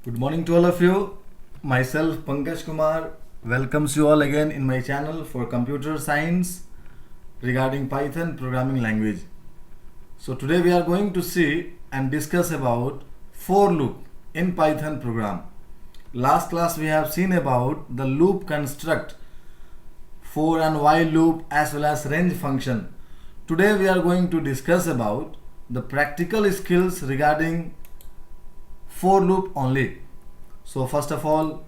Good morning to all of you. Myself Pankaj Kumar welcomes you all again in my channel for computer science regarding Python programming language. So today we are going to see and discuss about for loop in Python program. Last class we have seen about the loop construct, for and while loop as well as range function. Today we are going to discuss about the practical skills regarding for loop only. So first of all,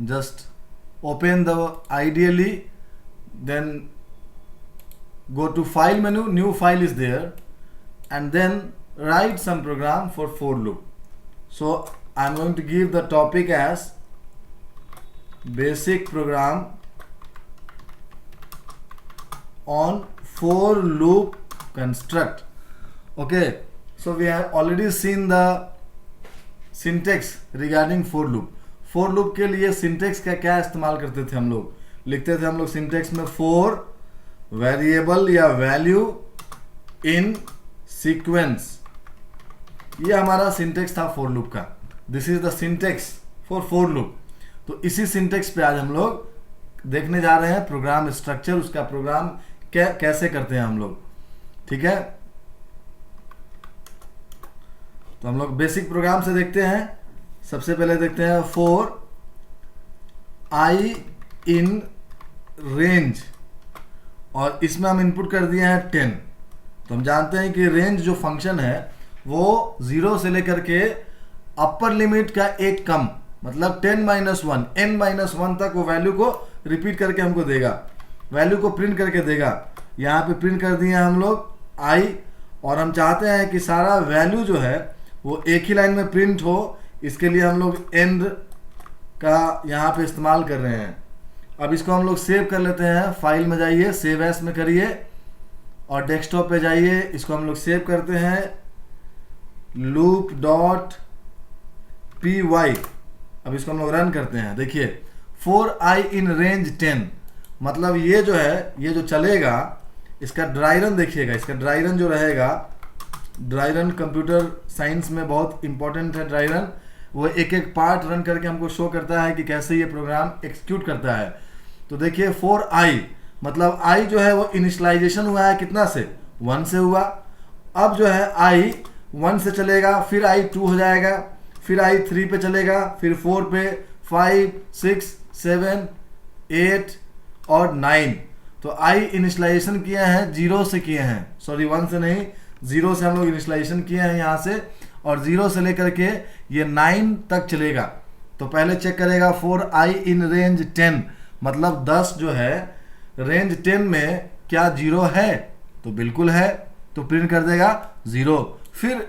just open the ideally, then go to file menu, new file is there, and then write some program for loop. So I'm going to give the topic as basic program on for loop construct. Okay, so we have already seen the syntax regarding for loop. For loop के लिए syntax का क्या इस्तेमाल करते थे हम लोग? लिखते थे हम लोग सिंटेक्स में फोर वेरिएबल या वैल्यू इन सीक्वेंस. ये हमारा सिंटेक्स था फोर लूप का. This is the syntax for for loop. तो इसी सिंटेक्स पे आज हम लोग देखने जा रहे हैं प्रोग्राम स्ट्रक्चर, उसका प्रोग्राम कैसे करते हैं हम लोग. ठीक है, तो हम लोग बेसिक प्रोग्राम से देखते हैं. सबसे पहले देखते हैं फॉर आई इन रेंज, और इसमें हम इनपुट कर दिए हैं 10. तो हम जानते हैं कि रेंज जो फंक्शन है वो 0 से लेकर के अपर लिमिट का एक कम, मतलब 10-1 n-1 तक वो वैल्यू को रिपीट करके हमको देगा, वैल्यू को प्रिंट करके देगा. यहाँ पे प्रिंट कर दिए हम लोग आई, और हम चाहते हैं कि सारा वैल्यू जो है वो एक ही लाइन में प्रिंट हो. इसके लिए हम लोग एंड का यहाँ पे इस्तेमाल कर रहे हैं. अब इसको हम लोग सेव कर लेते हैं. फाइल में जाइए, सेव एस में करिए, और डेस्कटॉप पे जाइए. इसको हम लोग सेव करते हैं loop.py. अब इसको हम लोग रन करते हैं. देखिए फॉर आई इन रेंज 10, मतलब ये जो है, ये जो चलेगा, इसका ड्राई रन देखिएगा. इसका ड्राई रन जो रहेगा, ड्राई रन कंप्यूटर साइंस में बहुत इंपॉर्टेंट है. ड्राई रन वो एक एक पार्ट रन करके हमको शो करता है कि कैसे ये प्रोग्राम एग्जीक्यूट करता है. तो देखिए फॉर आई, मतलब आई जो है वो इनिशियलाइजेशन हुआ है कितना से, 1 से हुआ. अब जो है आई 1 से चलेगा, फिर आई 2 हो जाएगा, फिर आई 3 पे चलेगा, फिर 4 पे, 5, 6, 7, 8 और 9. तो आई इनिशियलाइजेशन किए हैं 0 से किए हैं, सॉरी 1 से नहीं, 0 से हम लोग इनिशियलाइजेशन किए हैं यहाँ से, और 0 से लेकर के ये 9 तक चलेगा. तो पहले चेक करेगा फॉर आई इन रेंज 10, मतलब 10 जो है रेंज 10 में क्या 0 है, तो बिल्कुल है, तो प्रिंट कर देगा 0. फिर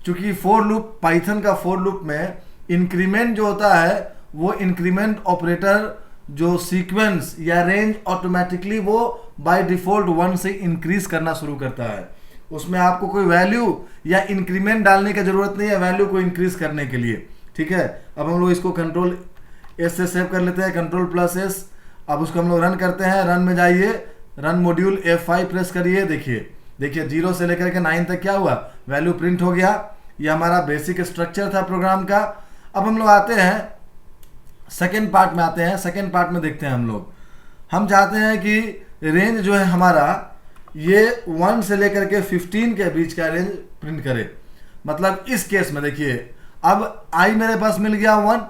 चूंकि फॉर लूप, पाइथन का फॉर लूप में इंक्रीमेंट जो होता है वो इंक्रीमेंट ऑपरेटर जो सीक्वेंस या रेंज ऑटोमेटिकली वो बाय डिफॉल्ट 1 से इंक्रीज करना शुरू करता है. उसमें आपको कोई वैल्यू या इंक्रीमेंट डालने की जरूरत नहीं है वैल्यू को इंक्रीज करने के लिए. ठीक है, अब हम लोग इसको कंट्रोल एस से सेव कर लेते हैं, कंट्रोल+S. अब उसको हम लोग रन करते हैं. रन में जाइए, रन मॉड्यूल F5 प्रेस करिए. देखिए 0 से लेकर के 9 तक क्या हुआ, वैल्यू प्रिंट हो गया. ये हमारा बेसिक स्ट्रक्चर था प्रोग्राम का. अब हम लोग आते हैं सेकेंड पार्ट में. आते हैं सेकेंड पार्ट में, देखते हैं हम लोग. हम चाहते हैं कि रेंज जो है हमारा ये 1 से लेकर के 15 के बीच का रेंज प्रिंट करे. मतलब इस केस में देखिए, अब आई मेरे पास मिल गया 1,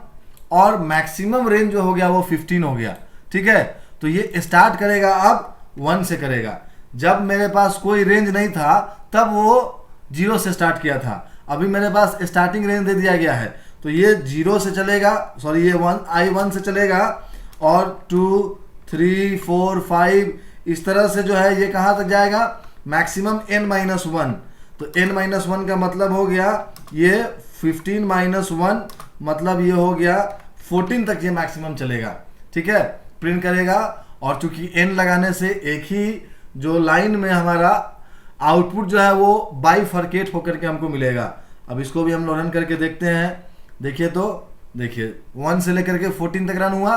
और मैक्सिमम रेंज जो हो गया वो 15 हो गया. ठीक है, तो ये स्टार्ट करेगा अब 1 से करेगा. जब मेरे पास कोई रेंज नहीं था तब वो 0 से स्टार्ट किया था. अभी मेरे पास स्टार्टिंग रेंज दे दिया गया है, तो ये 0 से चलेगा, सॉरी ये आई 1 से चलेगा, और 2, 3, 4, 5 इस तरह से जो है ये कहाँ तक जाएगा, मैक्सिमम n-1. तो n-1 का मतलब हो गया ये 15-1, मतलब ये हो गया 14 तक ये मैक्सिमम चलेगा. ठीक है, प्रिंट करेगा. और चूंकि n लगाने से एक ही जो लाइन में हमारा आउटपुट जो है वो बाइफरकेट होकर के हमको मिलेगा. अब इसको भी हम लोग रन करके देखते हैं. देखिए तो देखिए 1 से लेकर के 14 तक रन हुआ,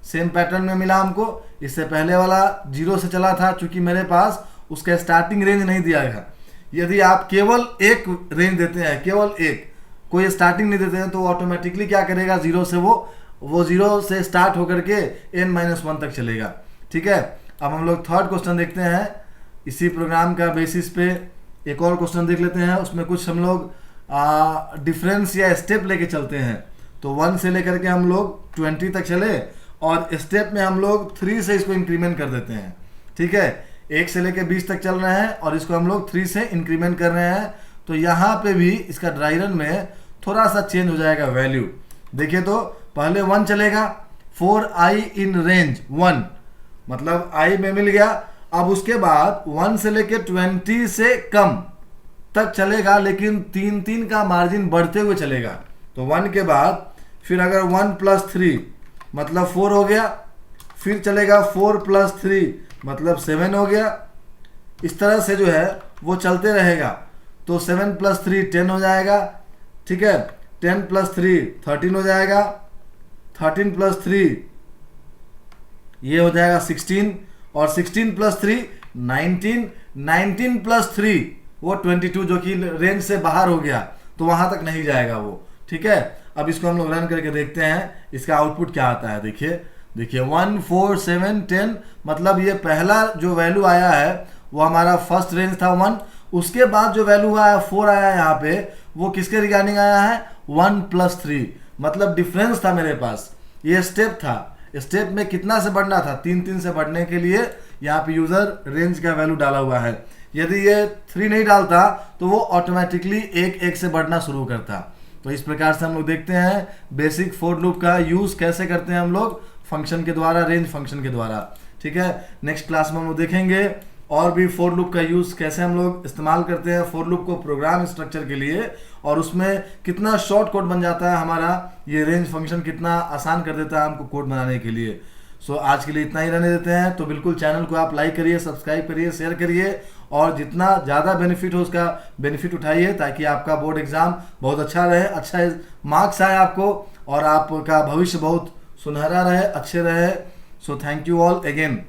सेम पैटर्न में मिला हमको. इससे पहले वाला 0 से चला था, चूंकि मेरे पास उसका स्टार्टिंग रेंज नहीं दिया गया. यदि आप केवल एक रेंज देते हैं, केवल एक, कोई स्टार्टिंग नहीं देते हैं तो ऑटोमेटिकली क्या करेगा, जीरो से वो जीरो से स्टार्ट होकर के n-1 तक चलेगा। ठीक है, अब हम लोग थर्ड क्वेश्चन देखते हैं। इसी प्रोग्राम का बेसिस पे एक और क्वेश्चन देख लेते हैं। उसमें कुछ हम लोग डिफरेंस या स्टेप लेके चलते हैं। तो 1 से लेकर के हम लोग 20 तक चले और स्टेप में हम लोग 3 से इसको इंक्रीमेंट कर देते हैं। ठीक है, 1 से लेकर 20 तक चल रहे हैं और इसको हम लोग 3 से इंक्रीमेंट कर रहे हैं। तो यहाँ पे भी इसका ड्राई रन में थोड़ा सा चेंज हो जाएगा वैल्यू। देखिए तो पहले 1 चलेगा, 4i इन रेंज 1, मतलब i में मिल गया। अब उसके बाद 1 से लेके 20 से कम तक चलेगा, लेकिन 3 का मार्जिन बढ़ते हुए चलेगा। तो 1 के बाद फिर अगर 1 + 3 मतलब 4 हो गया, फिर चलेगा 4 + 3 मतलब 7 हो गया। इस तरह से जो है वो चलते रहेगा। तो 7 + 3 10 हो जाएगा। ठीक है, 10 + 3 13 हो जाएगा, 13 + 3 ये हो जाएगा 16 और 16 + 3 19, 19 + 3 वो 22 जो कि रेंज से बाहर हो गया, तो वहां तक नहीं जाएगा वो। ठीक है, अब इसको हम लोग रन करके देखते हैं इसका आउटपुट क्या आता है। देखिए 1 4 7 10 मतलब ये पहला जो वैल्यू आया है वो हमारा फर्स्ट रेंज था 1। उसके बाद जो वैल्यू आया 4 आया यहाँ पे, वो किसके रिगार्डिंग आया है, 1 + 3 मतलब डिफरेंस था मेरे पास। ये स्टेप था, स्टेप में कितना से बढ़ना था, 3 से बढ़ने के लिए यहाँ पे यूजर रेंज का वैल्यू डाला हुआ है। यदि ये 3 नहीं डालता तो वो ऑटोमेटिकली 1 से बढ़ना शुरू करता। तो इस प्रकार से हम लोग देखते हैं बेसिक फॉर लूप का यूज कैसे करते हैं हम लोग फंक्शन के द्वारा, रेंज फंक्शन के द्वारा। ठीक है, नेक्स्ट क्लास में हम लोग देखेंगे और भी फॉर लूप का यूज कैसे हम लोग इस्तेमाल करते हैं फॉर लूप को प्रोग्राम स्ट्रक्चर के लिए, और उसमें कितना शॉर्ट कोड बन जाता है हमारा ये रेंज फंक्शन, कितना आसान कर देता है हमको कोड बनाने के लिए। सो आज के लिए इतना ही रहने देते हैं। तो बिल्कुल चैनल को आप लाइक करिए, सब्सक्राइब करिए, शेयर करिए और जितना ज़्यादा बेनिफिट हो उसका बेनिफिट उठाइए, ताकि आपका बोर्ड एग्जाम बहुत अच्छा रहे, अच्छा मार्क्स आए आपको और आपका भविष्य बहुत सुनहरा रहे, अच्छे रहे। So thank you all again.